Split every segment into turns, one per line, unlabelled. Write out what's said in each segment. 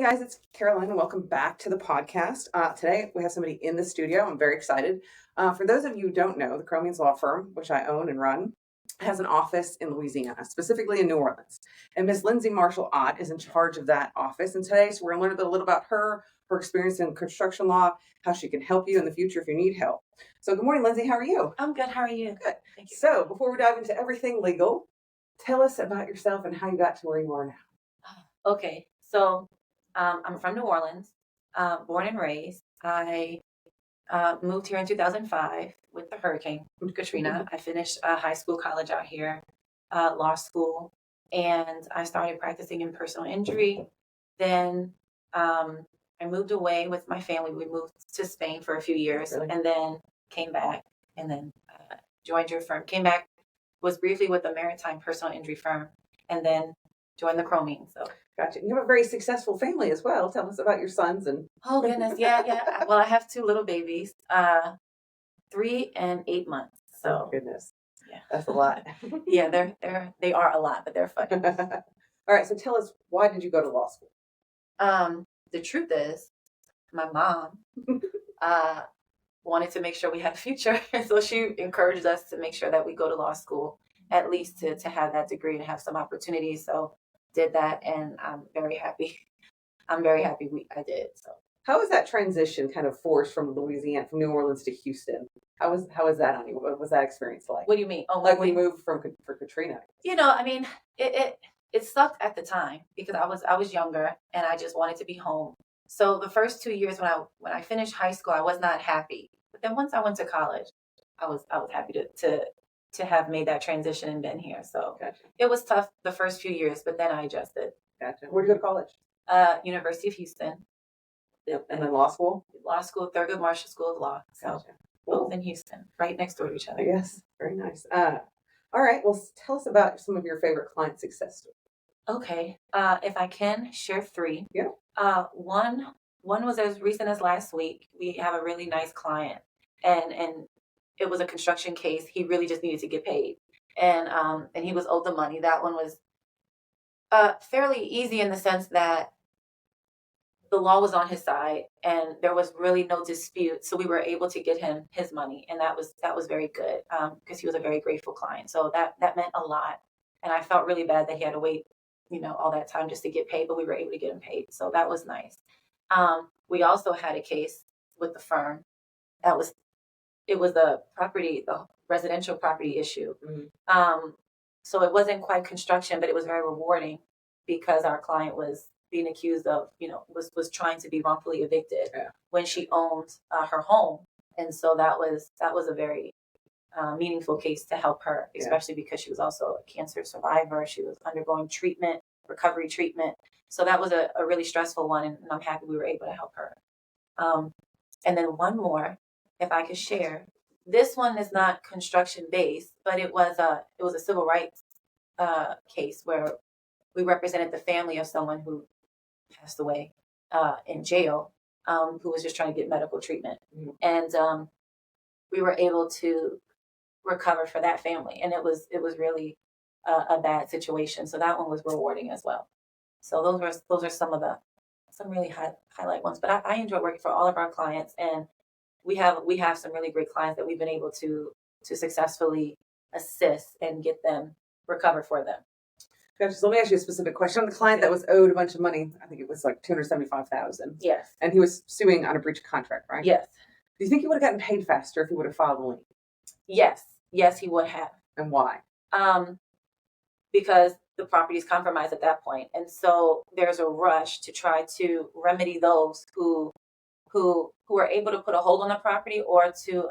guys, it's Karalynn, and welcome back to the podcast. Today, we have somebody in the studio. I'm very excited. For those of you who don't know, the Cromeens Law Firm, which I own and run, has an office in Louisiana, specifically in New Orleans. And Miss Lindsey Marshall Ott is in charge of that office. And today, so we're going to learn a little about her experience in construction law, how she can help you in the future if you need help. So good morning, Lindsey. How are you?
I'm good. How are you?
Good.
Thank you.
So before we dive into everything legal, tell us about yourself and how you got to where you are now.
Okay. So I'm from New Orleans, born and raised. I moved here in 2005 with the hurricane, Katrina. I finished high school, college out here, law school, and I started practicing in personal injury. Then I moved away with my family. We moved to Spain for a few years and then came back and then joined your firm. Came back, was briefly with a maritime personal injury firm, and then joined the Cromeens. So.
Gotcha. You have a very successful family as well. Tell us about your sons and.
Oh goodness, yeah. Well, I have two little babies, 3 and 8 months. So
oh, goodness,
yeah,
that's a lot.
Yeah, they are a lot, but they're fun.
All right, so tell us, why did you go to law school?
The truth is, my mom wanted to make sure we had a future, so she encouraged us to make sure that we go to law school, at least to have that degree and have some opportunities. So. Did that, and I'm very happy. I did. So,
how was that transition kind of forced from Louisiana, from New Orleans to Houston? How was that on you? What was that experience like?
What do you mean?
Oh, like we moved for Katrina.
I mean, it sucked at the time because I was younger and I just wanted to be home. So the first 2 years when I finished high school, I was not happy. But then once I went to college, I was happy to have made that transition and been here. So gotcha. It was tough the first few years, but then I adjusted.
Gotcha. Where'd you go to college?
University of Houston.
Yep. And then law school?
Law school, Thurgood Marshall School of Law. So
gotcha.
Both in Houston, right next door to each other.
Yes, very nice. All right, well, tell us about some of your favorite client success stories.
Okay, if I can share 3.
Yeah.
One was as recent as last week. We have a really nice client, and it was a construction case. He really just needed to get paid. And he was owed the money. That one was fairly easy in the sense that the law was on his side and there was really no dispute. So we were able to get him his money. And that was very good because he was a very grateful client. So that meant a lot. And I felt really bad that he had to wait, all that time just to get paid, but we were able to get him paid. So that was nice. We also had a case with the firm it was the residential property issue. Mm-hmm. So it wasn't quite construction, but it was very rewarding because our client was being accused of, was trying to be wrongfully evicted when she owned her home. And so that was a very meaningful case to help her, especially because she was also a cancer survivor. She was undergoing recovery treatment. So that was a really stressful one. And I'm happy we were able to help her. And then one more, if I could share. This one is not construction based, but it was a civil rights case where we represented the family of someone who passed away in jail, who was just trying to get medical treatment. Mm-hmm. And we were able to recover for that family. And it was really a bad situation. So that one was rewarding as well. So those are some really highlight ones. But I enjoy working for all of our clients, and we have some really great clients that we've been able to successfully assist and get them recover for them.
Gotcha. So let me ask you a specific question. On the client that was owed a bunch of money, I think it was like $275,000.
Yes.
And he was suing on a breach of contract, right?
Yes.
Do you think he would have gotten paid faster if he would have filed a lien?
Yes. Yes, he would have.
And why?
Because the property is compromised at that point. And so there's a rush to try to remedy those who are able to put a hold on the property or to,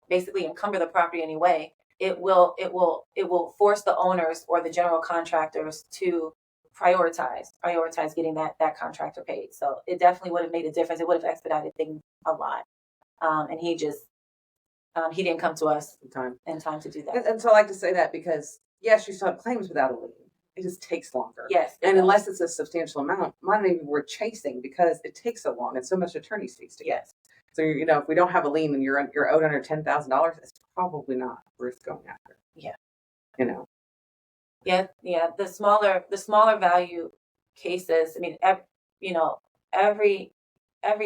basically encumber the property anyway. It will force the owners or the general contractors to prioritize getting that contractor paid. So it definitely would have made a difference. It would have expedited things a lot. And he didn't come to us in time to do that.
And so I like to say that because yes, you still have claims without a lien. It just takes longer.
Yes.
And unless it's a substantial amount, might not even worth chasing because it takes so long and so much attorney's fees to get.
Yes.
So, if we don't have a lien and you're owed under $10,000, it's probably not worth going after.
Yeah.
Yeah.
The smaller value cases, I mean, every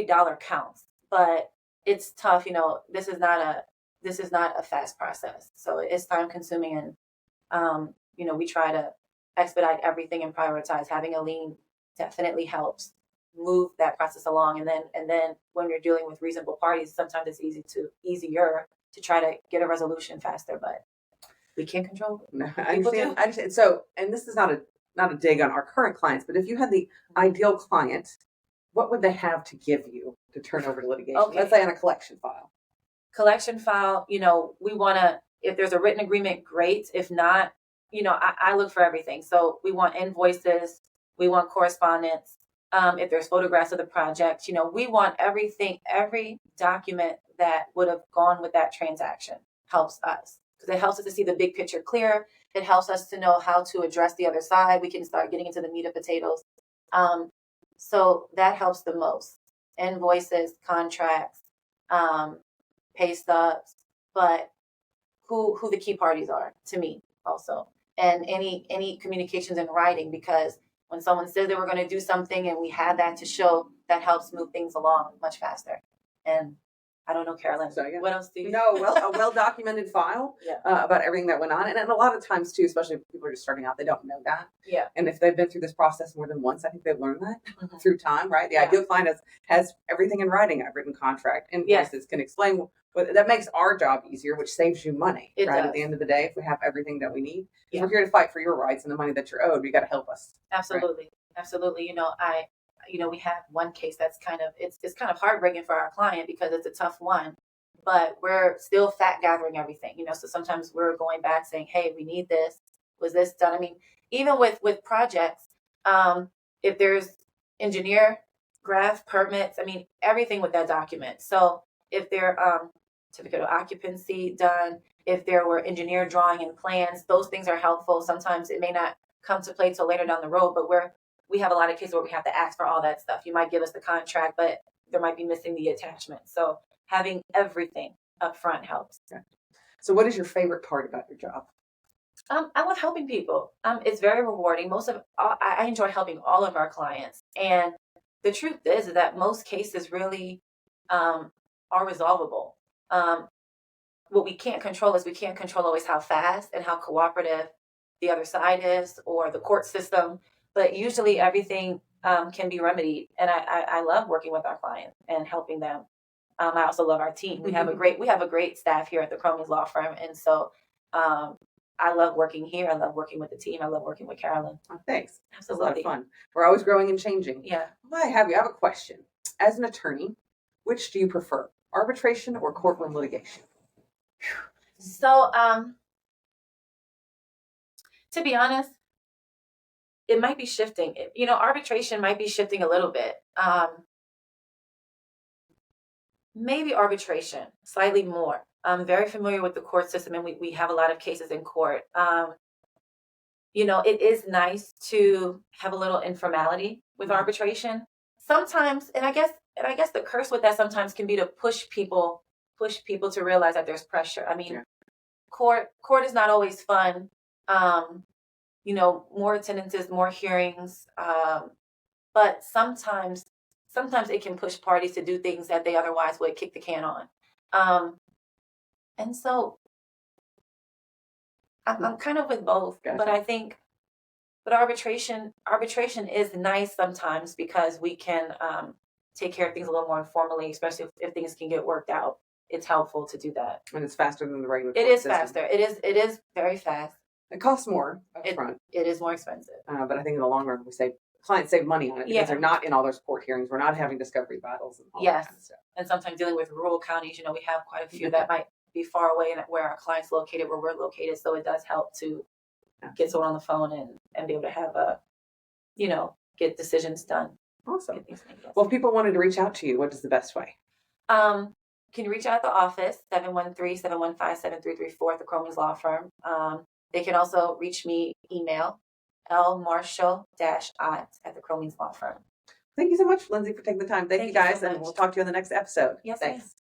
dollar counts, but it's tough. This is not a fast process, so it's time consuming, and we try to expedite everything and prioritize. Having a lien definitely helps move that process along, and then when you're dealing with reasonable parties, sometimes it's easier to try to get a resolution faster, but we can't control it.
No, I understand. So, and this is not a dig on our current clients, but if you had the ideal client, what would they have to give you to turn over to litigation?
Okay.
Let's say on a collection file.
Collection file, we want to, if there's a written agreement, great. If not, I look for everything. So we want invoices, we want correspondence. If there's photographs of the project, we want everything, every document that would have gone with that transaction helps us, because it helps us to see the big picture clear. It helps us to know how to address the other side. We can start getting into the meat and potatoes. So that helps the most. Invoices, contracts, pay stubs, but who the key parties are to me also, and any communications in writing, because when someone says they were going to do something and we have that to show, that helps move things along much faster. And I don't know, Karalynn,
so, yeah.
What else do you
know? Well, a well-documented file about everything that went on. And a lot of times too, especially if people are just starting out, they don't know that.
Yeah.
And if they've been through this process more than once, I think they've learned that through time, right? The ideal client has everything in writing, a written contract, invoices, can explain that makes our job easier, which saves you money, right?
Does.
At the end of the day, if we have everything that we need,
Yeah.
we're here to fight for your rights and the money that you're owed. You got to help us.
Absolutely. Right? Absolutely. We have one case that's it's kind of heartbreaking for our client because it's a tough one, but we're still fact gathering everything, so sometimes we're going back saying, hey, we need this. Was this done? I mean, even with projects, if there's engineer, graph, permits, I mean, everything with that document. So if there certificate of occupancy done, if there were engineer drawing and plans, those things are helpful. Sometimes it may not come to play till later down the road, but we have a lot of cases where we have to ask for all that stuff. You might give us the contract, but there might be missing the attachment. So having everything up front helps.
Okay. So what is your favorite part about your job?
I love helping people. It's very rewarding. I enjoy helping all of our clients. And the truth is that most cases really are resolvable. What we can't control is we can't control always how fast and how cooperative the other side is or the court system. But usually everything can be remedied. And I love working with our clients and helping them. I also love our team. We have a great staff here at the Cromeens Law Firm. And so I love working here. I love working with the team. I love working with Karalynn.
Oh, thanks.
Absolutely.
It's a lot of fun. We're always growing and changing.
Yeah.
Well, I have a question. As an attorney, which do you prefer, arbitration or courtroom litigation?
So, to be honest, it might be shifting. Arbitration might be shifting a little bit. Maybe arbitration, slightly more. I'm very familiar with the court system, and we have a lot of cases in court. It is nice to have a little informality with arbitration. Sometimes, and I guess the curse with that sometimes can be to push people to realize that there's pressure. I mean, court is not always fun. More attendances, more hearings. But sometimes it can push parties to do things that they otherwise would kick the can on. And so I'm kind of with both, gotcha. But arbitration is nice sometimes because we can take care of things a little more informally, especially if things can get worked out. It's helpful to do that.
And it's faster than the regular
court system. Faster. It is very fast.
It costs more up front.
It is more expensive.
But I think in the long run, clients save money on it because they're not in all those court hearings. We're not having discovery battles and all that kind of stuff.
And sometimes dealing with rural counties, we have quite a few that might be far away and where our clients located, where we're located. So it does help to get someone on the phone and be able to have get decisions done.
Awesome. Well, if people wanted to reach out to you, what is the best way?
Can you reach out at the office, 713-715-7334 at the Cromeens Law Firm. They can also reach me email, lmarshall-ott at the Cromeens Law Firm.
Thank you so much, Lindsey, for taking the time. Thank you guys, so and we'll talk to you on the next episode.
Yes,
thanks.